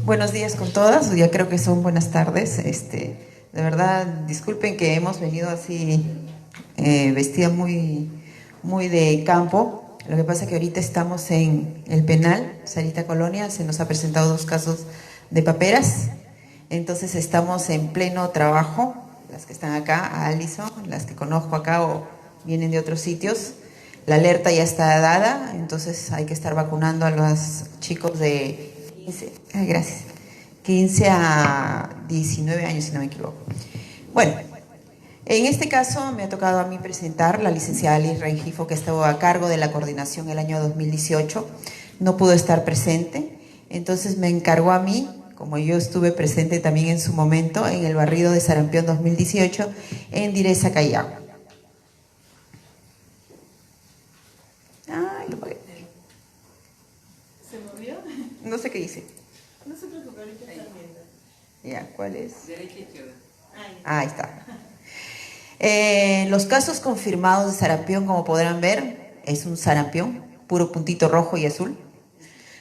Buenos días con todas, ya creo que son buenas tardes. De verdad, disculpen que hemos venido así vestidas muy de campo. Lo que pasa es que ahorita estamos en el penal, Sarita Colonia, se nos ha presentado 2 casos de paperas. Entonces estamos en pleno trabajo, las que están acá, a Alison, las que conozco acá o vienen de otros sitios. La alerta ya está dada, entonces hay que estar vacunando a los chicos de 15, gracias, 15 a 19 años, si no me equivoco. Bueno, en este caso me ha tocado a mí presentar la licenciada Liz Rengifo, que estuvo a cargo de la coordinación el año 2018, no pudo estar presente, entonces me encargó a mí, como yo estuve presente también en su momento, en el barrido de Sarampión 2018, en Direza, Callao. Ay, lo pagué. ¿Se movió? No sé qué hice. No se preocupe, ahorita está viendo. Ya, ¿cuál es? Derecha y izquierda. Ahí está. Los casos confirmados de sarampión, como podrán ver, es un sarampión, puro puntito rojo y azul.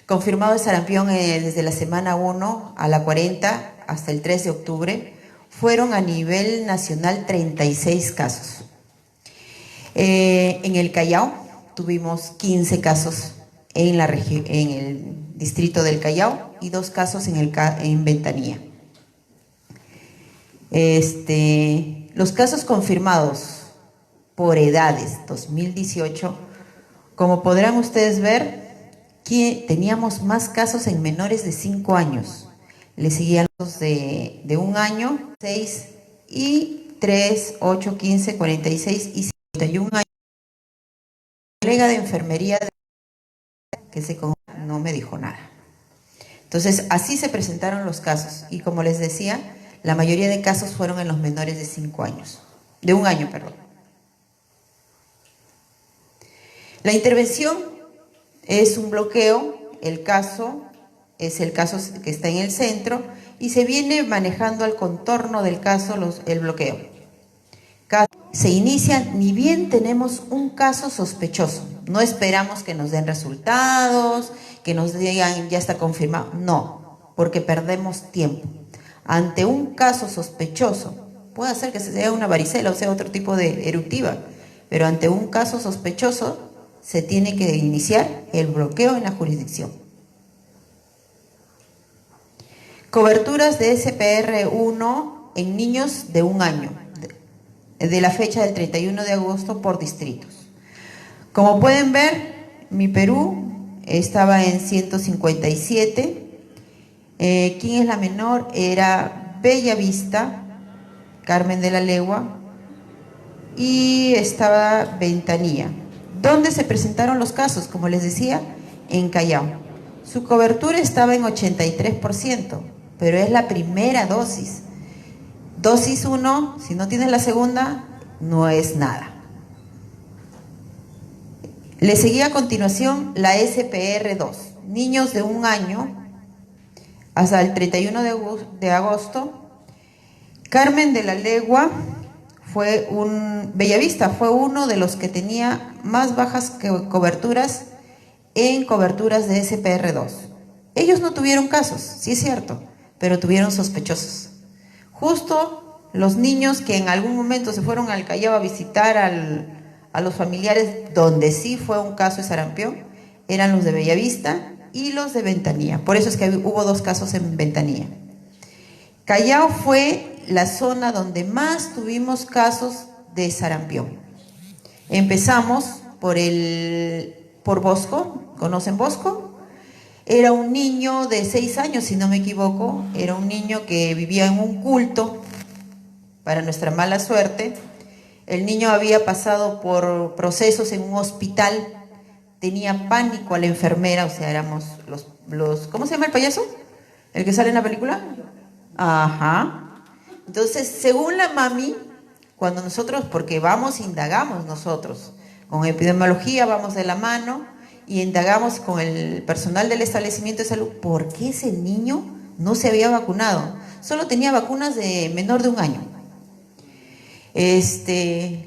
Confirmado el sarampión desde la semana 1 a la 40 hasta el 3 de octubre, fueron a nivel nacional 36 casos. En el Callao tuvimos 15 casos en el distrito del Callao y 2 casos en Ventanilla. Los casos confirmados por edades 2018, como podrán ustedes ver, que teníamos más casos en menores de 5 años. Le seguían los de 1 año, 6 y 3, 8, 15, 46 y 51 años. La colega de enfermería no me dijo nada. Entonces, así se presentaron los casos y como les decía, la mayoría de casos fueron en los menores de 5 años, de 1 año, perdón. La intervención es un bloqueo, el caso es el caso que está en el centro y se viene manejando al contorno del caso el bloqueo. Se inicia ni bien tenemos un caso sospechoso, no esperamos que nos den resultados, que nos digan ya está confirmado, no, porque perdemos tiempo. Ante un caso sospechoso, puede ser que sea una varicela o sea otro tipo de eruptiva, pero ante un caso sospechoso se tiene que iniciar el bloqueo en la jurisdicción. Coberturas de SPR1 en niños de 1 año, de la fecha del 31 de agosto por distritos. Como pueden ver, mi Perú estaba en 157. ¿Quién es la menor? Era Bellavista, Carmen de la Legua, y estaba Ventanilla. ¿Dónde se presentaron los casos? Como les decía, en Callao. Su cobertura estaba en 83%, pero es la primera dosis. Dosis 1, si no tienes la segunda, no es nada. Le seguía a continuación la SPR2, niños de 1 año hasta el 31 de agosto. Carmen de la Legua Bellavista fue uno de los que tenía más bajas coberturas en coberturas de SPR2. Ellos no tuvieron casos, sí es cierto, pero tuvieron sospechosos. Justo los niños que en algún momento se fueron al Callao a visitar a los familiares donde sí fue un caso de sarampión, eran los de Bellavista y los de Ventanilla. Por eso es que hubo 2 casos en Ventanilla. Callao fue la zona donde más tuvimos casos de sarampión. Empezamos por Bosco, ¿conocen Bosco? Era un niño de 6 años, si no me equivoco, era un niño que vivía en un culto, para nuestra mala suerte. El niño había pasado por procesos en un hospital, tenía pánico a la enfermera, o sea, éramos los ¿cómo se llama el payaso? ¿El que sale en la película? Ajá. Entonces, según la mami, cuando nosotros, porque indagamos nosotros, con epidemiología vamos de la mano y indagamos con el personal del establecimiento de salud, ¿por qué ese niño no se había vacunado? Solo tenía vacunas de menor de 1 año.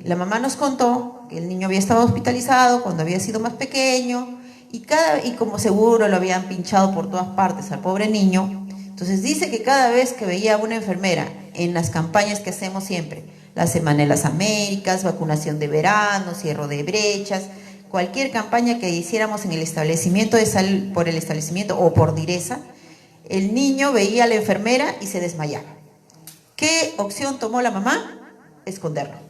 La mamá nos contó que el niño había estado hospitalizado cuando había sido más pequeño y como seguro lo habían pinchado por todas partes al pobre niño, entonces dice que cada vez que veía a una enfermera en las campañas que hacemos siempre, la Semana de las Américas, vacunación de verano, cierre de brechas, cualquier campaña que hiciéramos en el establecimiento de salud, por el establecimiento o por Direza, el niño veía a la enfermera y se desmayaba. ¿Qué opción tomó la mamá? Esconderlo.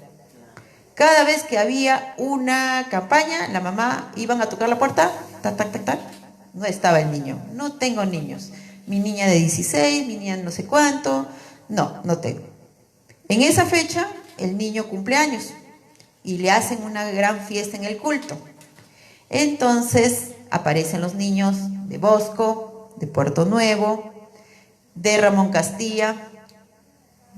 Cada vez que había una campaña, la mamá iban a tocar la puerta, tac, tac, tac, tac, no estaba el niño. No tengo niños. Mi niña de 16, mi niña no sé cuánto, no tengo. En esa fecha, el niño cumple años y le hacen una gran fiesta en el culto. Entonces, aparecen los niños de Bosco, de Puerto Nuevo, de Ramón Castilla,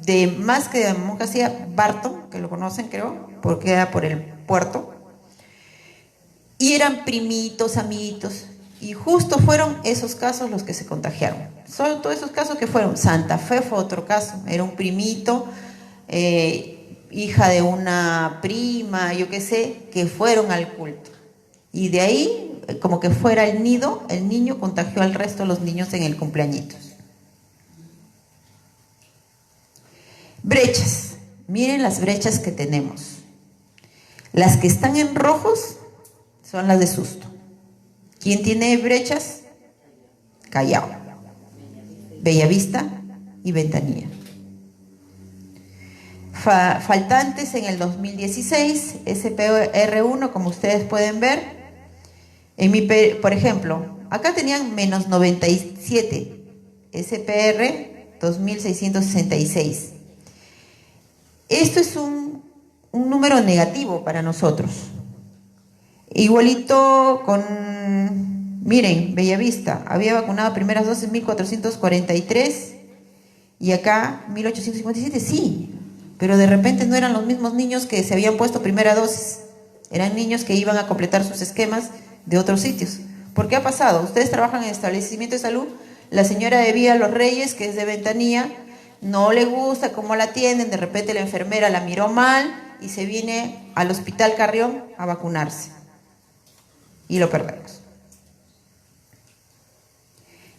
de más que de Ramón Castilla, Barton, que lo conocen creo, porque era por el puerto, y eran primitos, amiguitos, y justo fueron esos casos los que se contagiaron. Son todos esos casos que fueron. Santa Fe fue otro caso, era un primito, hija de una prima, yo qué sé, que fueron al culto. Y de ahí, como que fuera el nido, el niño contagió al resto de los niños en el cumpleañitos. Brechas. Miren las brechas que tenemos. Las que están en rojos son las de susto. ¿Quién tiene brechas? Callao, Bellavista y Ventanilla. Faltantes en el 2016, SPR1, como ustedes pueden ver. Por ejemplo, acá tenían menos 97, SPR 2666. Esto es un número negativo para nosotros. Igualito con, miren, Bellavista, había vacunado primeras dosis 1443 y acá 1857, sí, pero de repente no eran los mismos niños que se habían puesto primera dosis, eran niños que iban a completar sus esquemas de otros sitios. ¿Por qué ha pasado? Ustedes trabajan en establecimiento de salud, la señora de Vía Los Reyes, que es de Ventanilla, no le gusta cómo la atienden, de repente la enfermera la miró mal y se viene al Hospital Carrión a vacunarse. Y lo perdemos.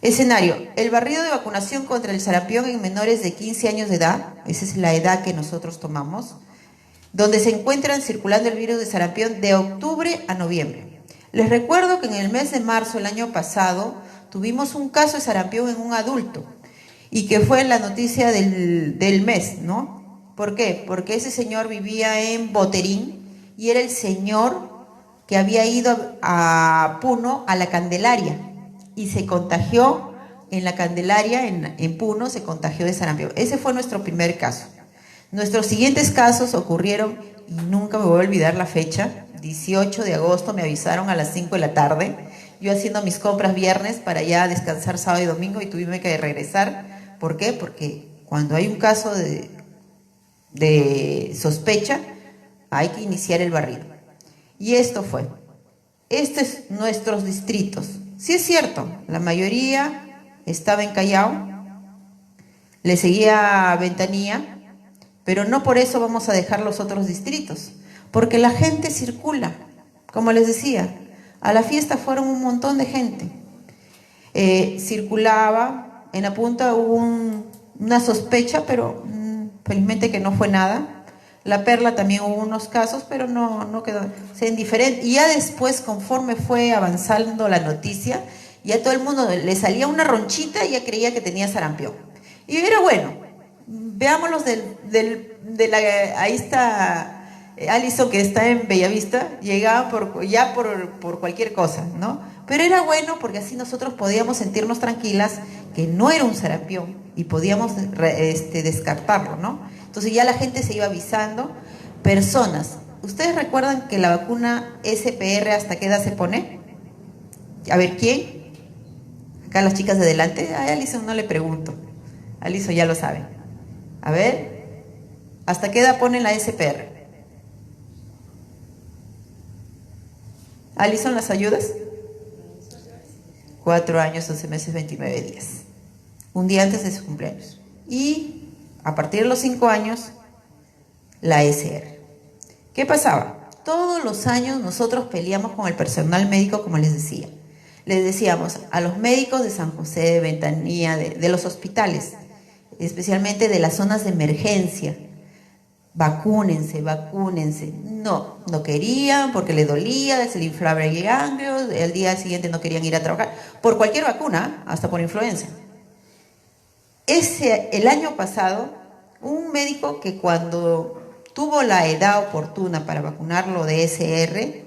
Escenario: el barrido de vacunación contra el sarampión en menores de 15 años de edad, esa es la edad que nosotros tomamos, donde se encuentran circulando el virus de sarampión de octubre a noviembre. Les recuerdo que en el mes de marzo del año pasado tuvimos un caso de sarampión en un adulto y que fue en la noticia del mes, ¿no? ¿Por qué? Porque ese señor vivía en Boterín y era el señor que había ido a Puno a la Candelaria y se contagió en la Candelaria, en Puno, se contagió de sarampión. Ese fue nuestro primer caso. Nuestros siguientes casos ocurrieron, y nunca me voy a olvidar la fecha, 18 de agosto, me avisaron a las 5 de la tarde, yo haciendo mis compras viernes para ya descansar sábado y domingo y tuvimos que regresar. ¿Por qué? Porque cuando hay un caso de sospecha, hay que iniciar el barrido. Y esto fue. Estos es nuestros distritos. Sí es cierto, la mayoría estaba en Callao, le seguía Ventanilla, pero no por eso vamos a dejar los otros distritos, porque la gente circula, como les decía, a la fiesta fueron un montón de gente. Circulaba, en la punta hubo una sospecha, pero felizmente que no fue nada. La Perla también hubo unos casos, pero no quedó, o sea, indiferente. Y ya después, conforme fue avanzando la noticia, ya todo el mundo le salía una ronchita y ya creía que tenía sarampión. Y era bueno, veámoslos ahí está Alison, que está en Bellavista, llegaba por cualquier cosa, ¿no? Pero era bueno porque así nosotros podíamos sentirnos tranquilas que no era un sarampión y podíamos descartarlo, ¿no? Entonces ya la gente se iba avisando. Personas, ¿ustedes recuerdan que la vacuna SPR hasta qué edad se pone? A ver, ¿quién? Acá las chicas de adelante. A Alison no le pregunto, Alison ya lo sabe. A ver, ¿hasta qué edad ponen la SPR? Alison, ¿las ayudas? 4 años, 11 meses, 29 días. Un día antes de su cumpleaños. Y a partir de los 5 años, la SR. ¿Qué pasaba? Todos los años nosotros peleamos con el personal médico, como les decía. les decíamos a los médicos de San José, de Ventanilla, de los hospitales, especialmente de las zonas de emergencia, vacúnense, vacúnense. No, no querían porque les dolía, se le inflaba el ganglio, el día siguiente no querían ir a trabajar, por cualquier vacuna, hasta por influenza. El año pasado, un médico que cuando tuvo la edad oportuna para vacunarlo de SR,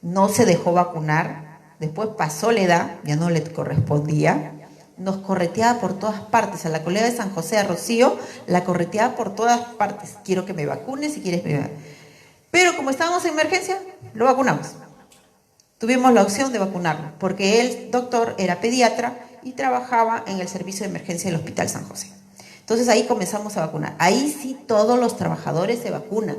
no se dejó vacunar, después pasó la edad, ya no le correspondía, nos correteaba por todas partes, a la colega de San José, a Rocío, la correteaba por todas partes, quiero que me vacunes si quieres que me vacunes. Pero como estábamos en emergencia, lo vacunamos. Tuvimos la opción de vacunarlo, porque el doctor era pediatra y trabajaba en el servicio de emergencia del Hospital San José. Entonces ahí comenzamos a vacunar. Ahí sí todos los trabajadores se vacunan.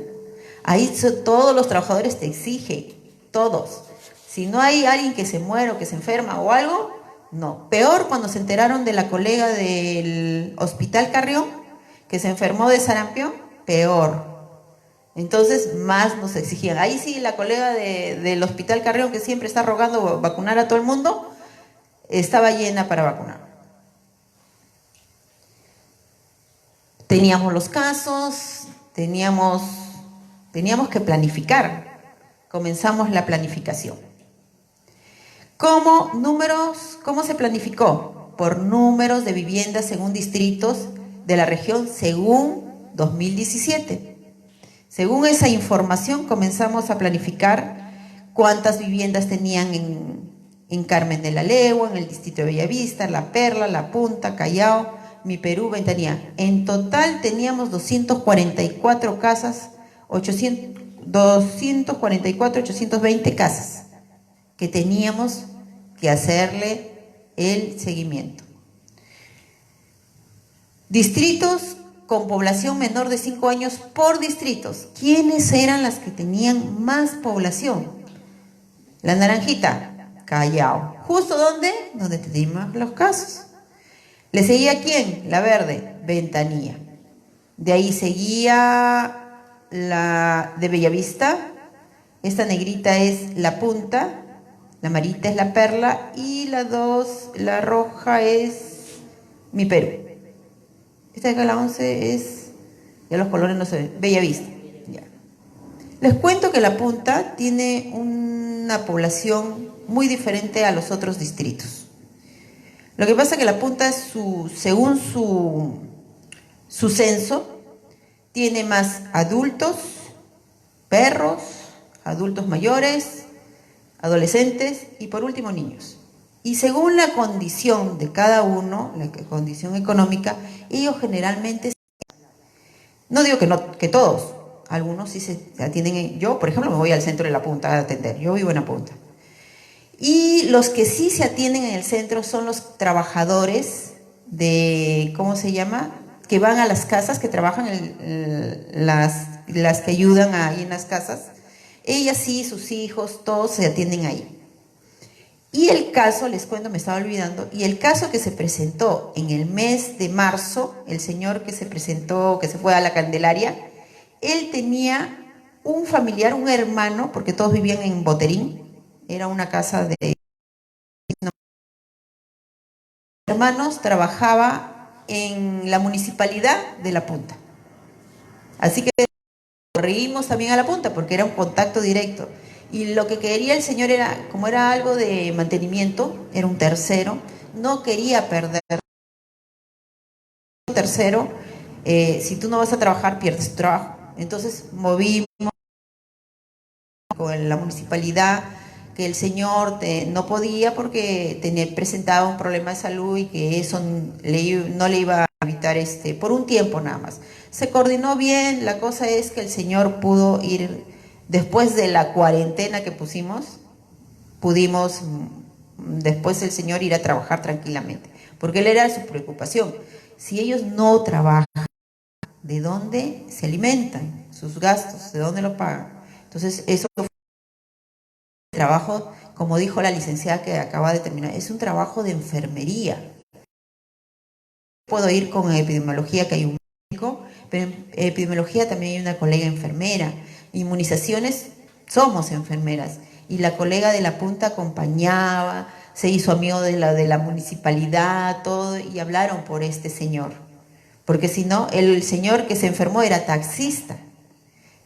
Ahí todos los trabajadores te exigen, todos. Si no hay alguien que se muere o que se enferma o algo, no. Peor cuando se enteraron de la colega del Hospital Carrión, que se enfermó de sarampión, peor. Entonces más nos exigían. Ahí sí la colega del Hospital Carrión, que siempre está rogando vacunar a todo el mundo, estaba llena para vacunar. Teníamos los casos, teníamos que planificar. Comenzamos la planificación. ¿Cómo se planificó? Por números de viviendas según distritos de la región según 2017. Según esa información comenzamos a planificar cuántas viviendas tenían en Carmen de la Legua, en el distrito de Bellavista, La Perla, La Punta, Callao, Mi Perú, Ventanilla. En total teníamos 244 casas, 820 casas que teníamos que hacerle el seguimiento. Distritos con población menor de 5 años por distritos. ¿Quiénes eran las que tenían más población? La naranjita, Callao. ¿Justo dónde? Donde teníamos los casos. ¿Le seguía quién? La verde, Ventanilla. De ahí seguía la de Bellavista. Esta negrita es La Punta. La amarita es La Perla. Y la roja es Mi Perú. Esta de acá, la 11, es, ya los colores no se ven, Bellavista. Ya. Les cuento que La Punta tiene una población muy diferente a los otros distritos. Lo que pasa es que La Punta, según su censo, tiene más adultos, perros, adultos mayores, adolescentes y por último niños. Y según la condición de cada uno, la condición económica, ellos generalmente, no digo que todos, algunos sí se atienden. Yo, por ejemplo, me voy al centro de La Punta a atender, yo vivo en La Punta. Y los que sí se atienden en el centro son los trabajadores de, ¿cómo se llama? Que van a las casas, que trabajan, las que ayudan ahí en las casas. Ellas sí, sus hijos, todos se atienden ahí. Y el caso, les cuento, me estaba olvidando, y el caso que se presentó en el mes de marzo, el señor que se presentó, que se fue a la Candelaria, él tenía un familiar, un hermano, porque todos vivían en Boterín, era una casa de hermanos, trabajaba en la municipalidad de La Punta. Así que corregimos también a La Punta, porque era un contacto directo. Y lo que quería el señor era, como era algo de mantenimiento, era un tercero, no quería perder. Tercero, si tú no vas a trabajar, pierdes tu trabajo. Entonces movimos con la municipalidad que el señor no podía porque presentaba un problema de salud y que eso no le iba a evitar por un tiempo nada más. Se coordinó bien, la cosa es que el señor pudo ir. Después de la cuarentena que pudimos después el señor ir a trabajar tranquilamente, porque él era su preocupación. Si ellos no trabajan, ¿de dónde se alimentan? Sus gastos, ¿de dónde lo pagan? Entonces, eso fue un trabajo, como dijo la licenciada que acaba de terminar, es un trabajo de enfermería. Puedo ir con epidemiología, que hay un médico, pero en epidemiología también hay una colega enfermera. Inmunizaciones, somos enfermeras, y la colega de La Punta acompañaba, se hizo amigo de la municipalidad, todo, y hablaron por este señor. Porque si no, el señor que se enfermó era taxista.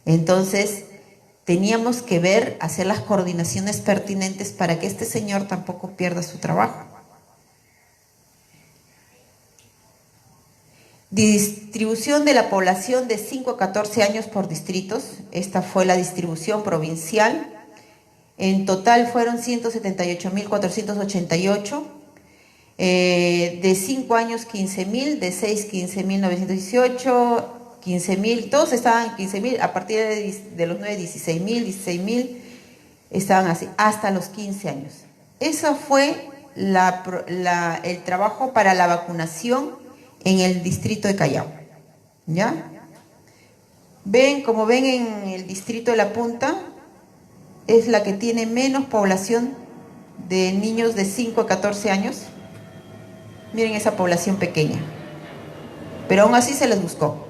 Entonces, teníamos que ver, hacer las coordinaciones pertinentes para que este señor tampoco pierda su trabajo. Distribución de la población de 5 a 14 años por distritos. Esta fue la distribución provincial. En total fueron 178.488. De 5 años 15.000, de 6 15.918, 15.000, todos estaban 15.000, a partir de los 9 16.000, estaban así, hasta los 15 años. Eso fue el trabajo para la vacunación en el distrito de Callao. ¿Ya? Como ven en el distrito de La Punta, es la que tiene menos población de niños de 5 a 14 años. Miren esa población pequeña. Pero aún así se les buscó.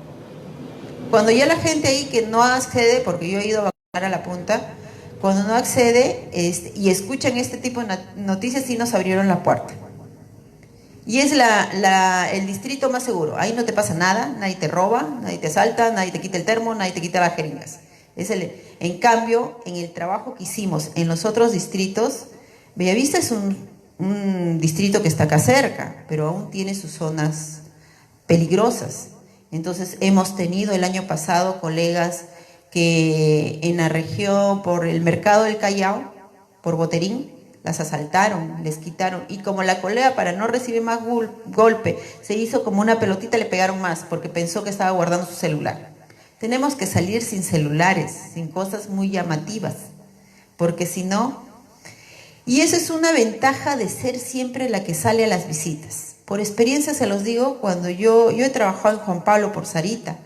Cuando ya la gente ahí que no accede, porque yo he ido a vacunar a La Punta, cuando no accede y escuchan este tipo de noticias, sí nos abrieron la puerta. Y es el distrito más seguro. Ahí no te pasa nada, nadie te roba, nadie te asalta, nadie te quita el termo, nadie te quita las jeringas. En cambio, en el trabajo que hicimos en los otros distritos, Bellavista es un distrito que está acá cerca, pero aún tiene sus zonas peligrosas. Entonces hemos tenido el año pasado colegas que en la región, por el mercado del Callao, por Boterín, las asaltaron, les quitaron, y como la colega para no recibir más golpe se hizo como una pelotita, le pegaron más porque pensó que estaba guardando su celular. Tenemos que salir sin celulares, sin cosas muy llamativas, porque si no... Y esa es una ventaja de ser siempre la que sale a las visitas. Por experiencia se los digo, cuando yo he trabajado en Juan Pablo por Sarita,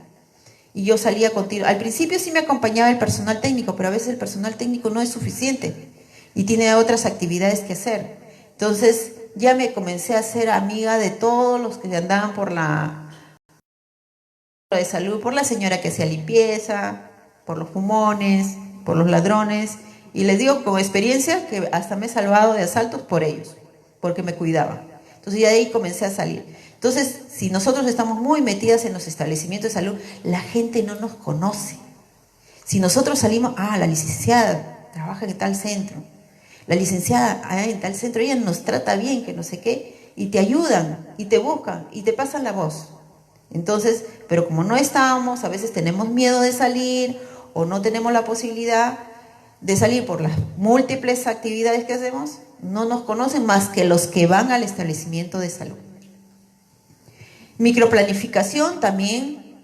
y yo salía contigo. Al principio sí me acompañaba el personal técnico, pero a veces el personal técnico no es suficiente y tiene otras actividades que hacer. Entonces ya me comencé a ser amiga de todos los que andaban por la de salud, por la señora que hacía limpieza, por los fumones, por los ladrones. Y les digo con experiencia que hasta me he salvado de asaltos por ellos, porque me cuidaban. Entonces ya de ahí comencé a salir. Entonces, si nosotros estamos muy metidas en los establecimientos de salud, la gente no nos conoce. Si nosotros salimos, la licenciada trabaja en tal centro, la licenciada en tal centro, ella nos trata bien, que no sé qué, y te ayudan, y te buscan, y te pasan la voz. Entonces, pero como no estábamos, a veces tenemos miedo de salir, o no tenemos la posibilidad de salir por las múltiples actividades que hacemos, no nos conocen más que los que van al establecimiento de salud. Microplanificación también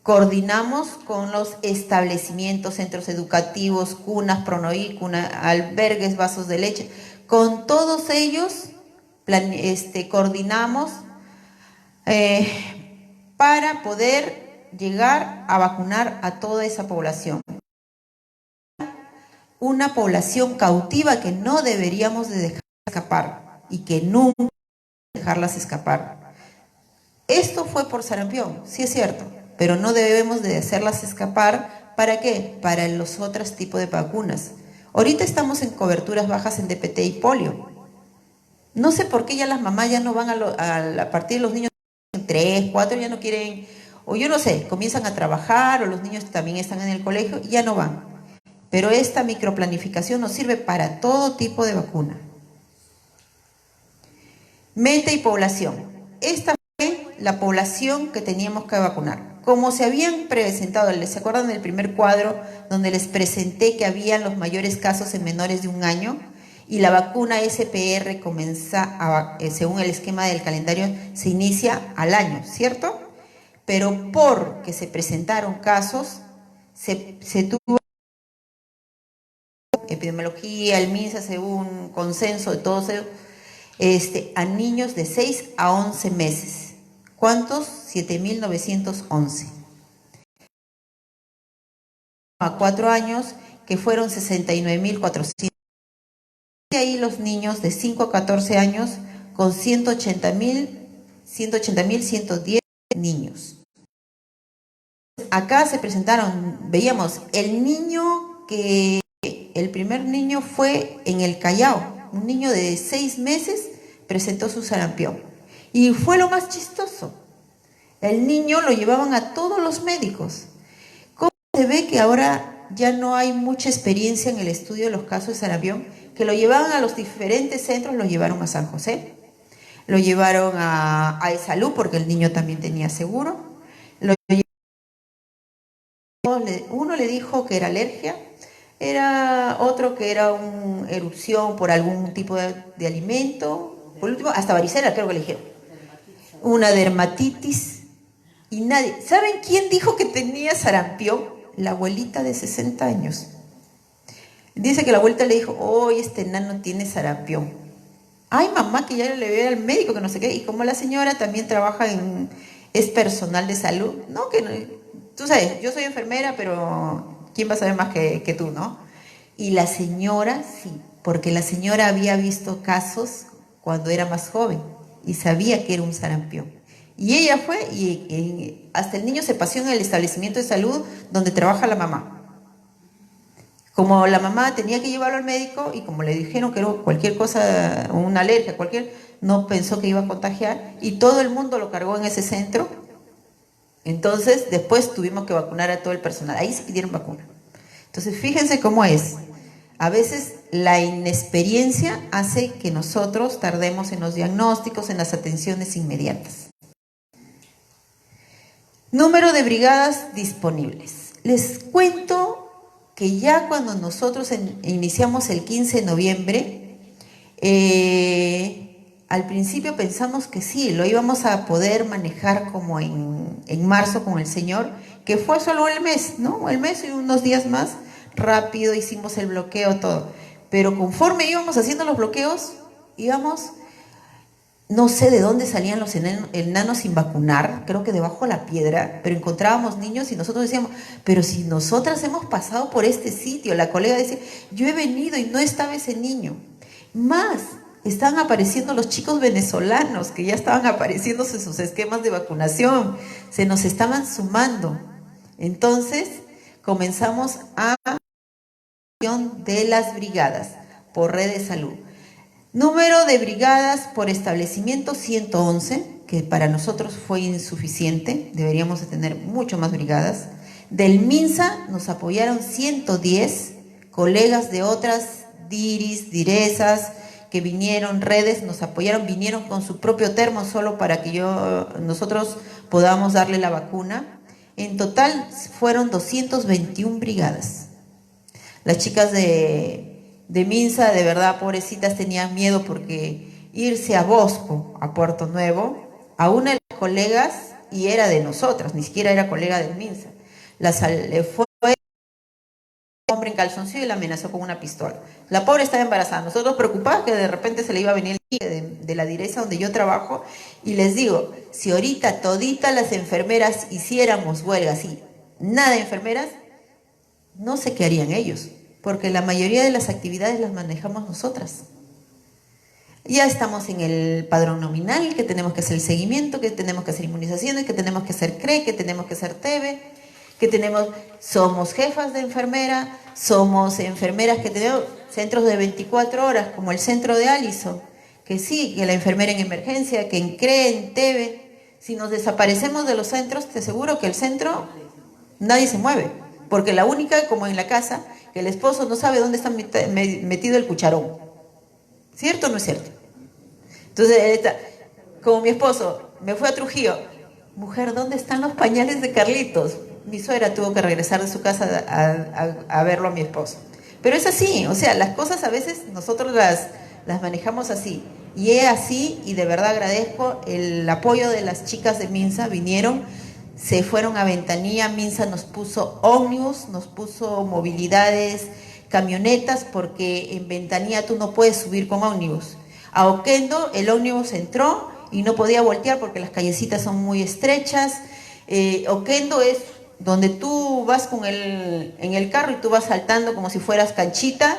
coordinamos con los establecimientos, centros educativos, cunas, Pronoí, albergues, vasos de leche. Con todos ellos coordinamos para poder llegar a vacunar a toda esa población. Una población cautiva que no deberíamos de dejar escapar y que nunca dejarlas escapar. Esto fue por sarampión, sí es cierto, pero no debemos de hacerlas escapar. ¿Para qué? Para los otros tipos de vacunas. Ahorita estamos en coberturas bajas en DPT y polio. No sé por qué ya las mamás ya no van a partir de los niños 3, 4, ya no quieren, o yo no sé, comienzan a trabajar, o los niños también están en el colegio y ya no van. Pero esta microplanificación nos sirve para todo tipo de vacuna. Mente y población. Esta fue la población que teníamos que vacunar. Como se habían presentado, ¿se acuerdan del primer cuadro donde les presenté que habían los mayores casos en menores de 1 año? Y la vacuna SPR comienza, según el esquema del calendario, se inicia al año, ¿cierto? Pero porque se presentaron casos, se tuvo epidemiología, el MINSA, según consenso de todos ellos, a niños de 6 a 11 meses. ¿Cuántos? 7.911. A 4 años, que fueron 69.400. Y ahí los niños de 5 a 14 años con 180.110 niños. Acá se presentaron, veíamos, el primer niño fue en el Callao, un niño de 6 meses, presentó su sarampión. Y fue lo más chistoso. El niño lo llevaban a todos los médicos. ¿Cómo se ve que ahora ya no hay mucha experiencia en el estudio de los casos de sarampión? Que lo llevaban a los diferentes centros, lo llevaron a San José, lo llevaron a Salud porque el niño también tenía seguro. Uno le dijo que era alergia, era otro que era una erupción por algún tipo de alimento, por último, hasta varicela creo que le dijeron, una dermatitis, y nadie. ¿Saben quién dijo que tenía sarampión? La abuelita de 60 años. Dice que la abuelita le dijo, hoy este enano tiene sarampión. Ay, mamá, que ya le ve al médico, que no sé qué, y como la señora también trabaja es personal de salud, no, que no, tú sabes, yo soy enfermera, pero ¿quién va a saber más que tú, no? Y la señora, sí, porque la señora había visto casos cuando era más joven y sabía que era un sarampión. Y ella fue y hasta el niño se paseó en el establecimiento de salud donde trabaja la mamá. Como la mamá tenía que llevarlo al médico y como le dijeron que era cualquier cosa, una alergia, no pensó que iba a contagiar y todo el mundo lo cargó en ese centro. Entonces, después tuvimos que vacunar a todo el personal. Ahí se pidieron vacuna. Entonces, fíjense cómo es. A veces la inexperiencia hace que nosotros tardemos en los diagnósticos, en las atenciones inmediatas. Número de brigadas disponibles. Les cuento que ya cuando nosotros iniciamos el 15 de noviembre, al principio pensamos que sí, lo íbamos a poder manejar como en marzo con el Señor, que fue solo el mes, ¿no? El mes y unos días más, rápido hicimos el bloqueo, todo. Pero conforme íbamos haciendo los bloqueos, íbamos, no sé de dónde salían los enanos sin vacunar, creo que debajo de la piedra, pero encontrábamos niños y nosotros decíamos, pero si nosotras hemos pasado por este sitio, la colega decía, yo he venido y no estaba ese niño. Más, estaban apareciendo los chicos venezolanos que ya estaban apareciéndose sus esquemas de vacunación, se nos estaban sumando. Entonces, comenzamos a de las brigadas por red de salud. Número de brigadas por establecimiento 111, que para nosotros fue insuficiente, deberíamos de tener mucho más brigadas. Del MINSA nos apoyaron 110 colegas de otras DIRIS, DIRESAS, que vinieron, redes, nos apoyaron, vinieron con su propio termo solo para que nosotros podamos darle la vacuna. En total fueron 221 brigadas. Las chicas de MINSA, de verdad, pobrecitas, tenían miedo porque irse a Bosco, a Puerto Nuevo, a una de las colegas, y era de nosotras, ni siquiera era colega del MINSA, le fue un hombre en calzoncillo y la amenazó con una pistola. La pobre estaba embarazada, nosotros preocupados que de repente se le iba a venir de la direza donde yo trabajo, y les digo, si ahorita toditas las enfermeras hiciéramos huelga, así, nada de enfermeras, no sé qué harían ellos, porque la mayoría de las actividades las manejamos nosotras. Ya estamos en el padrón nominal, que tenemos que hacer el seguimiento, que tenemos que hacer inmunizaciones, que tenemos que hacer CRE, que tenemos que hacer TB, somos jefas de enfermera, somos enfermeras que tenemos centros de 24 horas, como el centro de Allison, que sí, que la enfermera en emergencia, que en CRE, en TB. Si nos desaparecemos de los centros, te aseguro que el centro, nadie se mueve, porque la única, como en la casa, que el esposo no sabe dónde está metido el cucharón. ¿Cierto o no es cierto? Entonces, como mi esposo me fue a Trujillo, mujer, ¿dónde están los pañales de Carlitos? Mi suegra tuvo que regresar de su casa a verlo a mi esposo. Pero es así, o sea, las cosas a veces nosotros las manejamos así. Y es así, y de verdad agradezco el apoyo de las chicas de MINSA, vinieron, se fueron a Ventanilla, MINSA nos puso ómnibus, nos puso movilidades, camionetas, porque en Ventanilla tú no puedes subir con ómnibus. A Oquendo el ómnibus entró y no podía voltear porque las callecitas son muy estrechas. Oquendo es donde tú vas en el carro y tú vas saltando como si fueras canchita.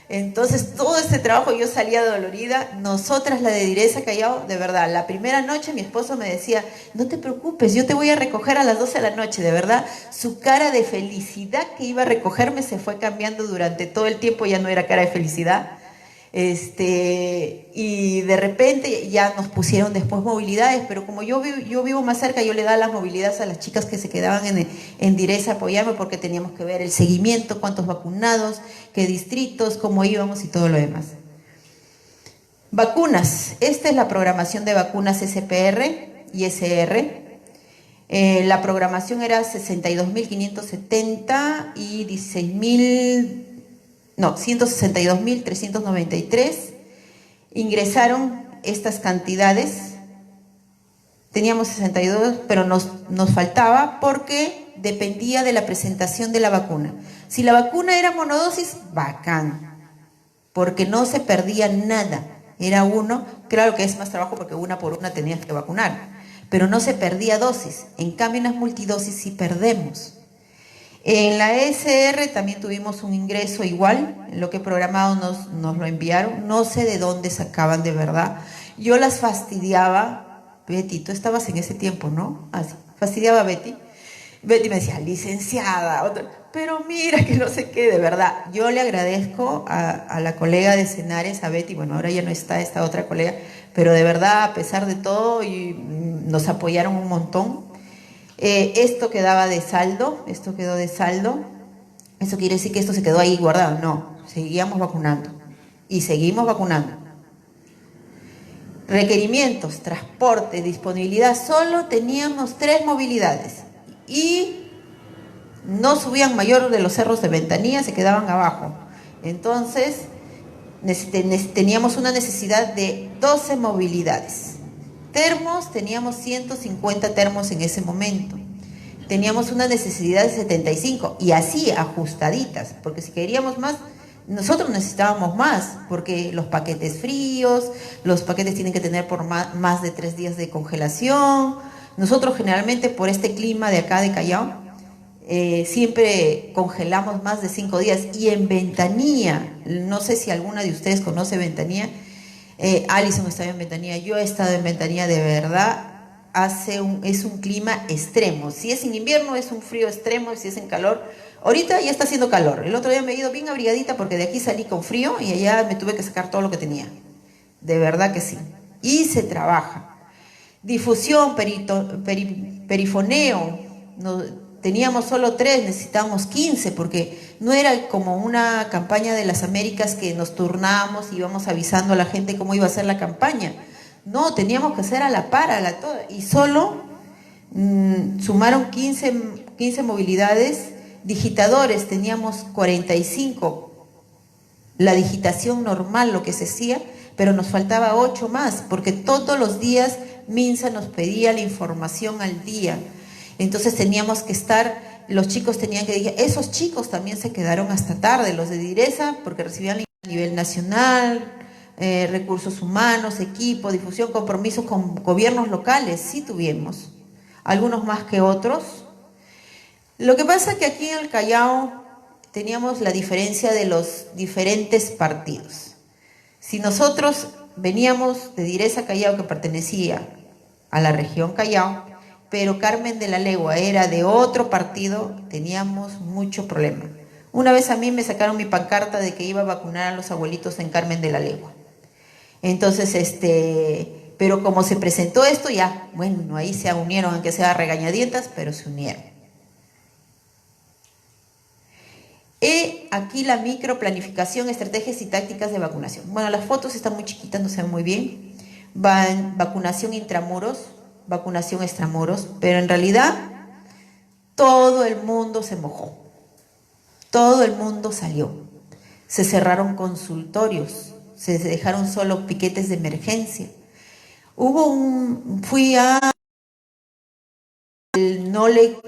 Entonces todo ese trabajo yo salía dolorida. Nosotras, la de Direza Callao, de verdad, la primera noche mi esposo me decía, no te preocupes, yo te voy a recoger a las 12 de la noche. De verdad, su cara de felicidad que iba a recogerme se fue cambiando durante todo el tiempo, ya no era cara de felicidad. Y de repente ya nos pusieron después movilidades, pero como yo vivo más cerca, yo le daba las movilidades a las chicas que se quedaban en Direza a apoyarme, porque teníamos que ver el seguimiento, cuántos vacunados, qué distritos, cómo íbamos y todo lo demás. Vacunas. Esta es la programación de vacunas SPR y SR. La programación era 62.570 y 162.393. Ingresaron estas cantidades. Teníamos 62, pero nos faltaba porque dependía de la presentación de la vacuna. Si la vacuna era monodosis, bacán, porque no se perdía nada. Era uno, claro que es más trabajo porque una por una tenías que vacunar, pero no se perdía dosis. En cambio, en las multidosis sí perdemos. En la ESR también tuvimos un ingreso igual, en lo que programado nos lo enviaron, no sé de dónde sacaban de verdad. Yo las fastidiaba, Betty, tú estabas en ese tiempo, ¿no? Así, fastidiaba a Betty. Betty me decía, licenciada, pero mira que no sé qué, de verdad. Yo le agradezco a la colega de Cenares, a Betty, bueno, ahora ya no está esta otra colega, pero de verdad, a pesar de todo, nos apoyaron un montón. Esto quedaba de saldo, esto quedó de saldo. Eso quiere decir que esto se quedó ahí guardado. No, seguíamos vacunando y seguimos vacunando. Requerimientos, transporte, disponibilidad, solo teníamos 3 movilidades y no subían mayor de los cerros de Ventanilla, se quedaban abajo. Entonces teníamos una necesidad de 12 movilidades. Termos, teníamos 150 termos en ese momento. Teníamos una necesidad de 75 y así ajustaditas, porque si queríamos más, nosotros necesitábamos más, porque los paquetes fríos, los paquetes tienen que tener por más de 3 días de congelación. Nosotros generalmente por este clima de acá de Callao, siempre congelamos más de 5 días. Y en Ventanilla, no sé si alguna de ustedes conoce Ventanilla, Alison estaba en Ventanilla, yo he estado en Ventanilla, de verdad, es un clima extremo. Si es en invierno es un frío extremo, si es en calor, ahorita ya está haciendo calor. El otro día me he ido bien abrigadita porque de aquí salí con frío y allá me tuve que sacar todo lo que tenía. De verdad que sí. Y se trabaja. Difusión, perifoneo, teníamos solo 3, necesitábamos 15, porque no era como una campaña de las Américas que nos turnábamos y íbamos avisando a la gente cómo iba a ser la campaña. No, teníamos que hacer a la par, y solo sumaron 15 movilidades. Digitadores, teníamos 45, la digitación normal, lo que se hacía, pero nos faltaba 8 más, porque todos los días Minsa nos pedía la información al día. Entonces teníamos que estar, los chicos tenían que decir, esos chicos también se quedaron hasta tarde, los de Direza, porque recibían a nivel nacional, recursos humanos, equipo, difusión, compromisos con gobiernos locales, sí tuvimos, algunos más que otros. Lo que pasa es que aquí en el Callao teníamos la diferencia de los diferentes partidos. Si nosotros veníamos de Direza Callao, que pertenecía a la región Callao, pero Carmen de la Legua era de otro partido, teníamos mucho problema. Una vez a mí me sacaron mi pancarta de que iba a vacunar a los abuelitos en Carmen de la Legua. Entonces, pero como se presentó esto, ya, bueno, ahí se unieron, aunque sea a regañadientas, pero se unieron. Aquí la microplanificación, estrategias y tácticas de vacunación. Bueno, las fotos están muy chiquitas, no se ven muy bien. Vacunación intramuros, vacunación extramuros, pero en realidad todo el mundo se mojó, todo el mundo salió. Se cerraron consultorios, se dejaron solo piquetes de emergencia. Fui a no le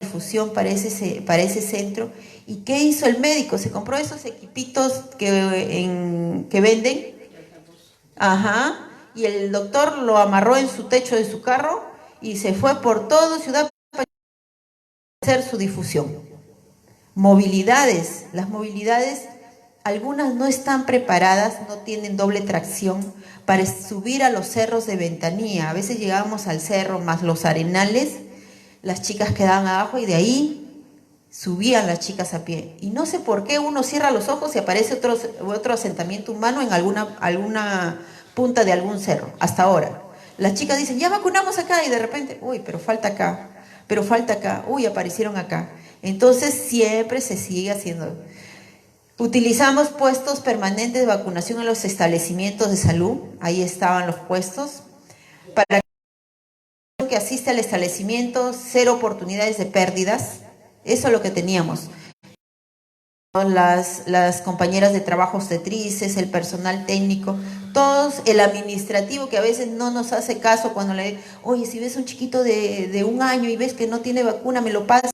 difusión para ese centro. ¿Y qué hizo el médico? Se compró esos equipitos que venden. Ajá. Y el doctor lo amarró en su techo de su carro y se fue por toda ciudad para hacer su difusión. Movilidades. Las movilidades, algunas no están preparadas, no tienen doble tracción para subir a los cerros de Ventanilla. A veces llegábamos al cerro más los arenales, las chicas quedaban abajo y de ahí subían las chicas a pie. Y no sé por qué uno cierra los ojos y aparece otro asentamiento humano en alguna punta de algún cerro, hasta ahora. Las chicas dicen, ya vacunamos acá, y de repente, uy, pero falta acá, uy, aparecieron acá. Entonces siempre se sigue haciendo. Utilizamos puestos permanentes de vacunación en los establecimientos de salud, ahí estaban los puestos, para que asiste al establecimiento, cero oportunidades de pérdidas, eso es lo que teníamos. Las compañeras de trabajo obstetrices, el personal técnico, todos, el administrativo que a veces no nos hace caso cuando le oye, si ves un chiquito de 1 año y ves que no tiene vacuna, me lo pasas.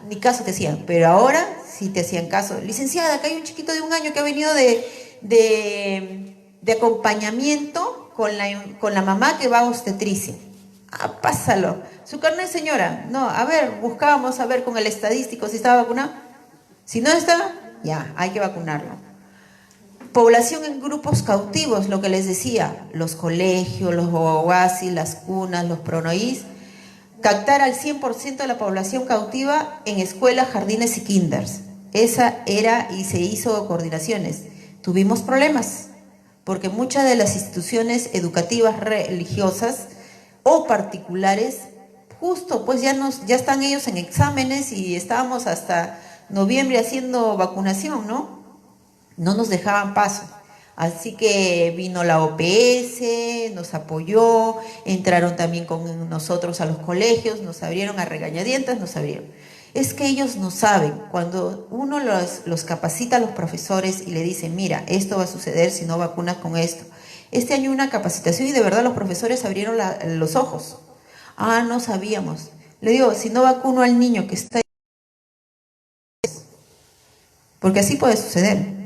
Ni caso te hacían, pero ahora sí te hacían caso. Licenciada, acá hay un chiquito de 1 año que ha venido de acompañamiento con la mamá que va a obstetricia. Pásalo. Su carnet, señora. No, a ver, buscábamos a ver con el estadístico si estaba vacunado. Si no está, ya, hay que vacunarlo. Población en grupos cautivos, lo que les decía, los colegios, los oasis, las cunas, los pronoís, captar al 100% de la población cautiva en escuelas, jardines y kinders. Esa era y se hizo coordinaciones. Tuvimos problemas, porque muchas de las instituciones educativas religiosas o particulares, justo pues ya están ellos en exámenes y estábamos hasta noviembre haciendo vacunación, ¿no? No nos dejaban paso. Así que vino la OPS, nos apoyó, entraron también con nosotros a los colegios, nos abrieron a regañadientes, nos abrieron. Es que ellos no saben, cuando uno los capacita a los profesores y le dice, mira, esto va a suceder si no vacunas con esto. Este año una capacitación y de verdad los profesores abrieron los ojos. No sabíamos. Le digo, si no vacuno al niño que está... Porque así puede suceder.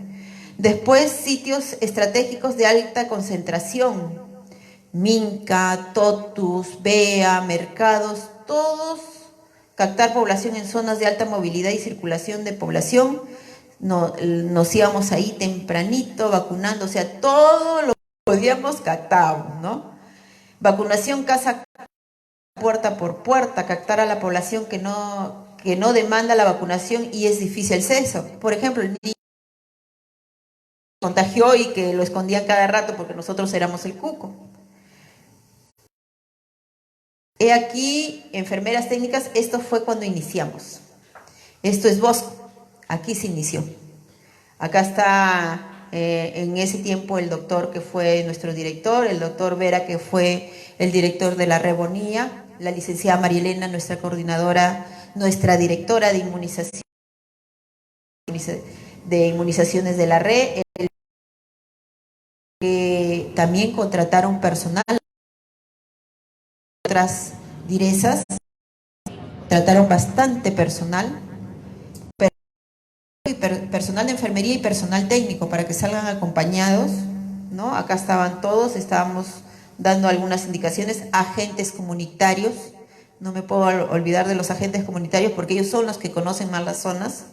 Después, sitios estratégicos de alta concentración, Minca, Totus, Bea, mercados, todos captar población en zonas de alta movilidad y circulación de población. Nos íbamos ahí tempranito vacunando, o sea, todo lo que podíamos captar, ¿no? Vacunación casa puerta por puerta, captar a la población que no demanda la vacunación y es difícil el acceso. Por ejemplo, el niño contagió y que lo escondían cada rato porque nosotros éramos el cuco. He aquí, enfermeras técnicas, esto fue cuando iniciamos. Esto es Bosco, aquí se inició. Acá está en ese tiempo el doctor que fue nuestro director, el doctor Vera que fue el director de la Rebonía, la licenciada Marielena, nuestra coordinadora, nuestra directora de inmunizaciones de la red, que también contrataron personal, otras direzas, trataron bastante personal, personal de enfermería y personal técnico para que salgan acompañados, ¿no? Acá estaban todos, estábamos dando algunas indicaciones, agentes comunitarios, no me puedo olvidar de los agentes comunitarios porque ellos son los que conocen más las zonas.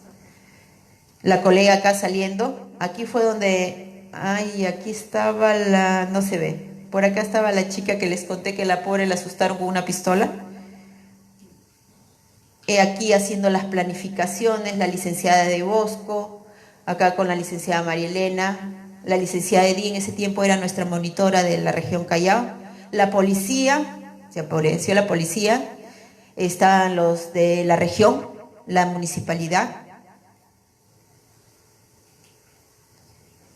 La colega acá saliendo, aquí fue donde, aquí estaba no se ve, por acá estaba la chica que les conté que la pobre la asustaron con una pistola. Aquí haciendo las planificaciones, la licenciada de Bosco, acá con la licenciada María Elena, la licenciada Edith en ese tiempo era nuestra monitora de la región Callao, la policía, se apareció la policía, estaban los de la región, la municipalidad.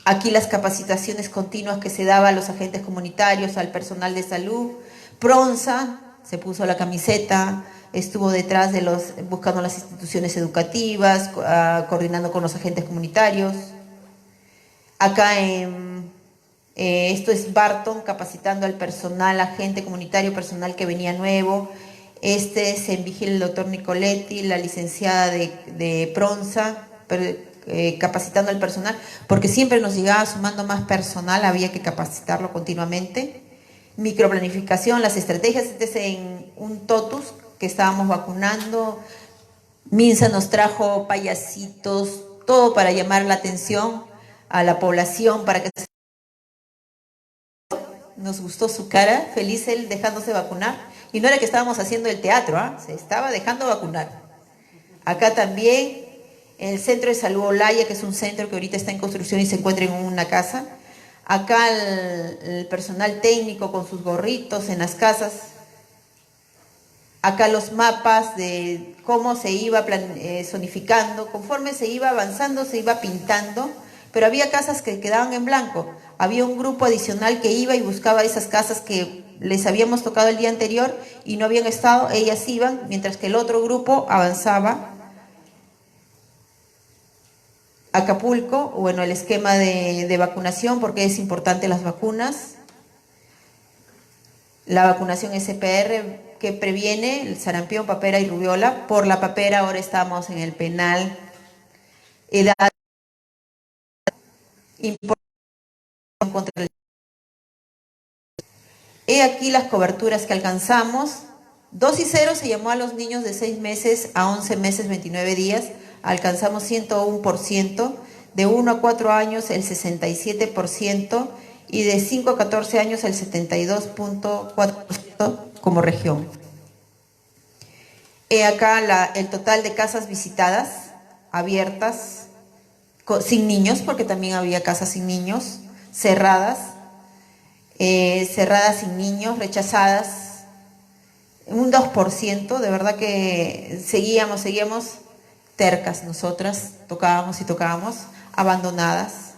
Aquí las capacitaciones continuas que se daban a los agentes comunitarios, al personal de salud. Pronsa se puso la camiseta, estuvo detrás buscando las instituciones educativas, coordinando con los agentes comunitarios. Acá esto es Barton, capacitando al personal, agente comunitario, personal que venía nuevo. Este es en Vigil el doctor Nicoletti, la licenciada de Pronsa, capacitando al personal, porque siempre nos llegaba sumando más personal, había que capacitarlo continuamente. Microplanificación, las estrategias, este es en un totus que estábamos vacunando. Minsa nos trajo payasitos, todo para llamar la atención a la población, para que nos gustó su cara, feliz él dejándose vacunar, y no era que estábamos haciendo el teatro, se estaba dejando vacunar. Acá también, en el Centro de Salud Olaya, que es un centro que ahorita está en construcción y se encuentra en una casa. Acá el personal técnico con sus gorritos en las casas. Acá los mapas de cómo se iba zonificando, conforme se iba avanzando, se iba pintando, pero había casas que quedaban en blanco. Había un grupo adicional que iba y buscaba esas casas que les habíamos tocado el día anterior y no habían estado, ellas iban, mientras que el otro grupo avanzaba. Acapulco, bueno, el esquema de vacunación, porque es importante las vacunas. La vacunación SPR que previene el sarampión, papera y rubiola. Por la papera ahora estamos en el penal. Edad importante contra el... He aquí las coberturas que alcanzamos. 2 y 0 se llamó a los niños de 6 meses a 11 meses, 29 días. Alcanzamos 101%. De 1 a 4 años el 67%. Y de 5 a 14 años el 72.4% como región. He acá el total de casas visitadas, abiertas, sin niños, porque también había casas sin niños, cerradas, cerradas sin niños, rechazadas, un 2%, de verdad que seguíamos tercas nosotras, tocábamos y tocábamos, abandonadas.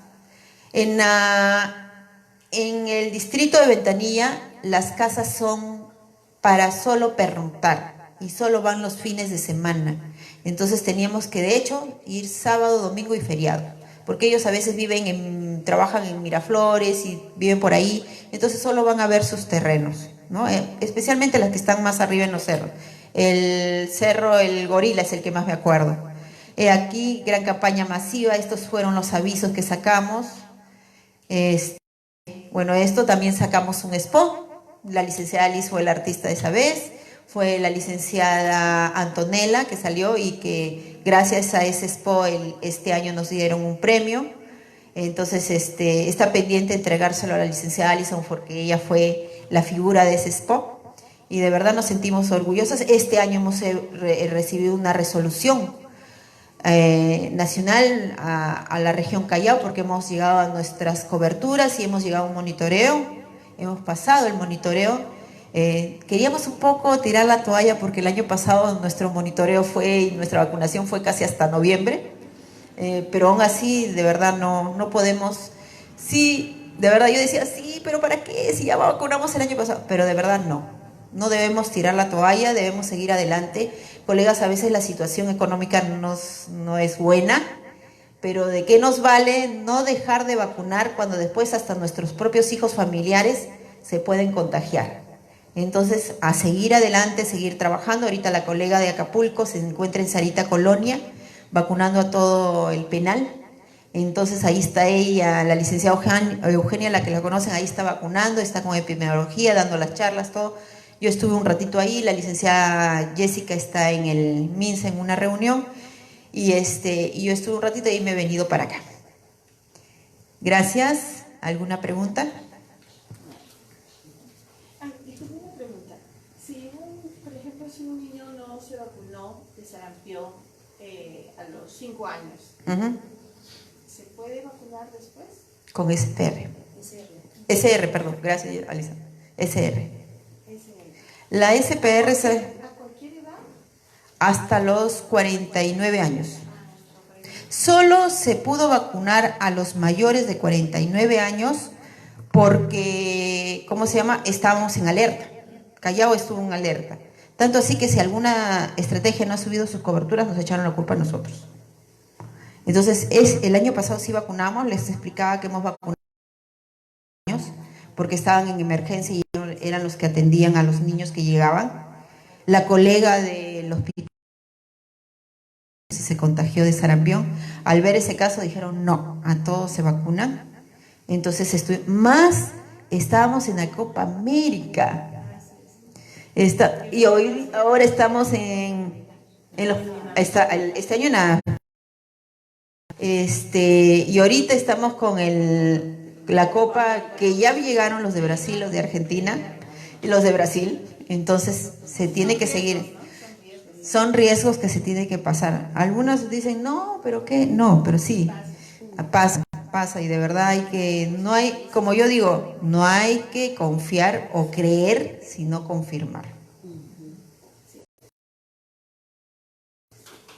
En el distrito de Ventanilla, las casas son para solo pernoctar y solo van los fines de semana. Entonces teníamos que, de hecho, ir sábado, domingo y feriado, porque ellos a veces trabajan en Miraflores y viven por ahí, entonces solo van a ver sus terrenos, ¿no? Especialmente las que están más arriba en los cerros. El cerro El Gorila es el que más me acuerdo. Aquí, gran campaña masiva, estos fueron los avisos que sacamos. Bueno, esto también sacamos un spot. La licenciada Liz fue la artista de esa vez, fue la licenciada Antonella que salió y que gracias a ese spot este año nos dieron un premio. Entonces está pendiente entregárselo a la licenciada Alison porque ella fue la figura de ese spot y de verdad nos sentimos orgullosas. Este año hemos recibido una resolución nacional a la región Callao porque hemos llegado a nuestras coberturas y hemos llegado a un monitoreo, hemos pasado el monitoreo. Queríamos un poco tirar la toalla porque el año pasado nuestro monitoreo y nuestra vacunación fue casi hasta noviembre, pero aún así de verdad no podemos. Sí, de verdad yo decía, sí, pero ¿para qué? Si ya vacunamos el año pasado, pero de verdad no debemos tirar la toalla, debemos seguir adelante. Colegas, a veces la situación económica no es buena, pero ¿de qué nos vale no dejar de vacunar cuando después hasta nuestros propios hijos familiares se pueden contagiar? Entonces, a seguir adelante, seguir trabajando. Ahorita la colega de Acapulco se encuentra en Sarita Colonia, vacunando a todo el penal. Entonces, ahí está ella, la licenciada Eugenia, la que la conocen, ahí está vacunando, está con epidemiología, dando las charlas, todo. Yo estuve un ratito ahí, la licenciada Jessica está en el MINSA en una reunión y yo estuve un ratito y me he venido para acá. Gracias. ¿Alguna pregunta? Disculpe una pregunta. Por ejemplo, si un niño no se vacunó de sarampión a los 5 años, ¿se puede vacunar después? Con SPR. SR, perdón. Gracias, Alisa. SR. La SPR es ¿A cualquier edad? hasta los 49 años. Solo se pudo vacunar a los mayores de 49 años porque, ¿cómo se llama? Estábamos en alerta. Callao estuvo en alerta. Tanto así que si alguna estrategia no ha subido sus coberturas, nos echaron la culpa a nosotros. Entonces, el año pasado sí vacunamos, les explicaba que hemos vacunado porque estaban en emergencia y eran los que atendían a los niños que llegaban. La colega del hospital se contagió de sarampión. Al ver ese caso dijeron, no, a todos se vacunan. Entonces, estábamos en la Copa América. Y ahora estamos este año y ahorita estamos con la Copa, que ya llegaron los de Brasil, los de Argentina y los de Brasil. Entonces, se tiene que seguir. Son riesgos que se tienen que pasar. Algunos dicen, no, pero ¿qué? No, pero sí, pasa y de verdad hay que, no hay, como yo digo, no hay que confiar o creer, sino confirmar.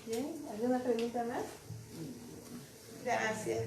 Bien, ¿alguna pregunta más? Gracias.